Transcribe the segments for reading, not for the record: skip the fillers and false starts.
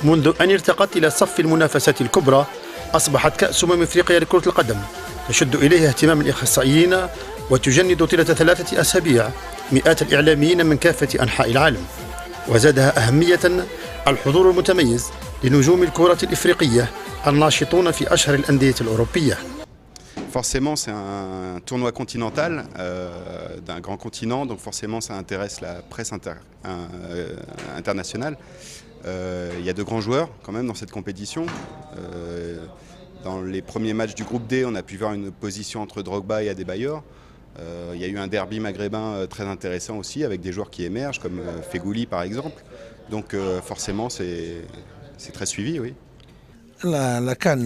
منذ أن ارتقت إلى صف المنافسات الكبرى أصبحت كأس أفريقيا لكرة القدم تشد إليها اهتمام الإخصائيين وتجند طيلة 3 أسابيع مئات الإعلاميين من كافة أنحاء العالم، وزادها أهمية الحضور المتميز لنجوم الكرة الإفريقية الناشطون في أشهر الأندية الأوروبية. Forcément, c'est un tournoi continental d'un grand continent, donc forcément ça intéresse la presse internationale. Il y a de grands joueurs quand même dans cette compétition. Dans les premiers matchs du groupe D, on a pu voir une opposition entre Drogba et Adebayor. Il y a eu un derby maghrébin très intéressant aussi, avec des joueurs qui émergent, comme Fegouli par exemple. Donc forcément, c'est très suivi, oui. La CAN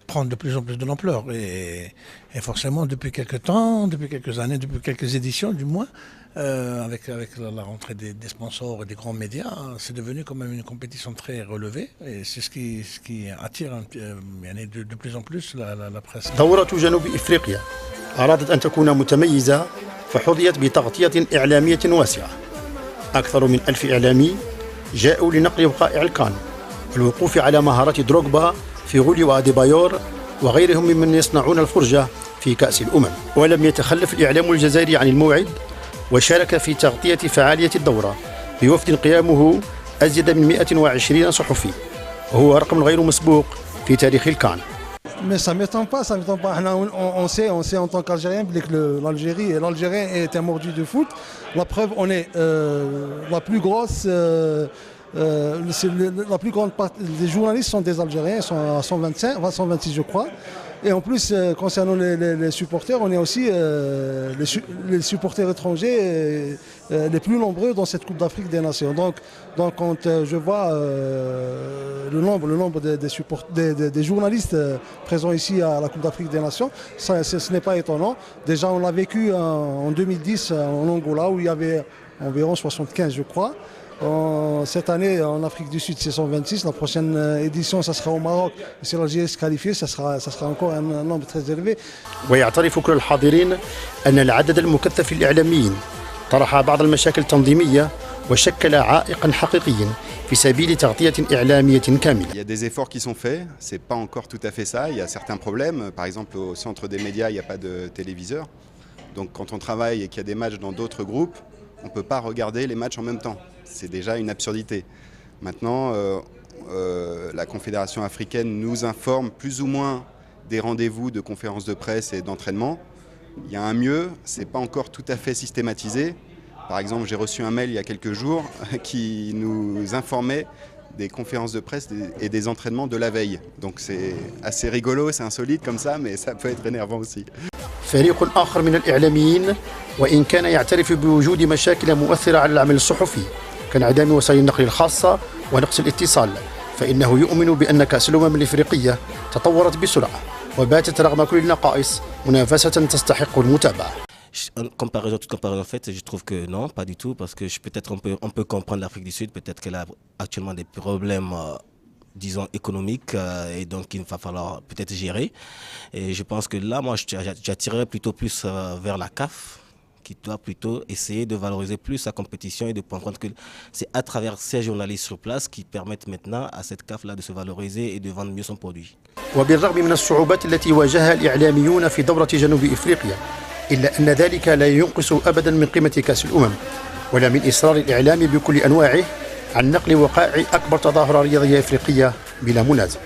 prend de plus en plus de l'ampleur et forcément depuis quelques temps, depuis quelques années, depuis quelques éditions du moins, avec la rentrée des sponsors et des grands médias, c'est devenu quand même une compétition très relevée et c'est ce qui attire de plus en plus la presse. دورة جنوب إفريقيا أرادت أن تكون متميزة فحظيت بتغطية إعلامية واسعة. أكثر من 1000 إعلامي جاءوا لنقل وقائع الكان والوقوف على مهارات دروغبا فيغولي وأديبايور وغيرهم ممن يصنعون الفرجة في كأس الأمم. ولم يتخلف الإعلام الجزائري عن الموعد وشارك في تغطية فعالية الدورة بوفد قيامه أزيد من 120 صحفي وهو رقم غير مسبوق في تاريخ الكان. Mais ça ne m'étonne pas. On sait en tant qu'Algérien que l'Algérien est un mordu de foot. La preuve, on est la plus grosse. La plus grande partie des journalistes sont des Algériens, ils sont à 126 je crois. Et en plus, concernant les supporters, on est aussi les supporters étrangers les plus nombreux dans cette Coupe d'Afrique des Nations. Donc quand je vois le nombre des journalistes présents ici à la Coupe d'Afrique des Nations, ce n'est pas étonnant. Déjà, on l'a vécu en 2010 en Angola où il y avait environ 75 je crois. Cette année en Afrique du Sud c'est 126, la prochaine édition ça sera au Maroc, si l'Algérie se qualifie ça sera encore un nombre très élevé. ويعترف كل الحاضرين أن العدد المكثف للإعلاميين طرح بعض المشاكل التنظيمية وشكل عائقا حقيقيا في سبيل تغطية إعلامية كاملة. Il y a des efforts qui sont faits, c'est pas encore tout à fait ça, il y a certains problèmes, par exemple au centre des médias il n'y a pas de téléviseur, donc quand on travaille et qu'il y a des matchs dans d'autres groupes, on ne peut pas regarder les matchs en même temps. C'est déjà une absurdité. Maintenant, la Confédération africaine nous informe plus ou moins des rendez-vous de conférences de presse et d'entraînement. Il y a un mieux, ce n'est pas encore tout à fait systématisé. Par exemple, j'ai reçu un mail il y a quelques jours qui nous informait des conférences de presse et des entraînements de la veille. Donc c'est assez rigolo, c'est insolite comme ça, mais ça peut être énervant aussi. فريق آخر من الإعلاميين وإن كان يعترف بوجود مشاكل مؤثرة على العمل الصحفي كانعدام وسائل النقل الخاصة ونقص الاتصال، فإنه يؤمن بأن كأس الأمم الإفريقية تطورت بسرعة وباتت رغم كل النقائص منافسة تستحق المتابعة. Toute comparaison faite, je trouve que non, pas du tout, parce que peut-être on peut comprendre l'Afrique du Sud, peut-être qu'elle a actuellement des problèmes disons économiques et donc il va falloir peut-être gérer. Et je pense que là, moi, j'attirerais plutôt plus vers la CAF, qui doit plutôt essayer de valoriser plus sa compétition et de prendre en compte que c'est à travers ces journalistes sur place qui permettent maintenant à cette CAF-là de se valoriser et de vendre mieux son produit. وبالرغم من الصعوبات التي واجهها الإعلاميون في دورة جنوب إفريقيا إلا أن ذلك لا ينقص أبدا من قيمة كأس الأمم ولا من إصرار الإعلام بكل أنواعه عن نقل وقائع أكبر تظاهرة رياضية إفريقية بلا منازع.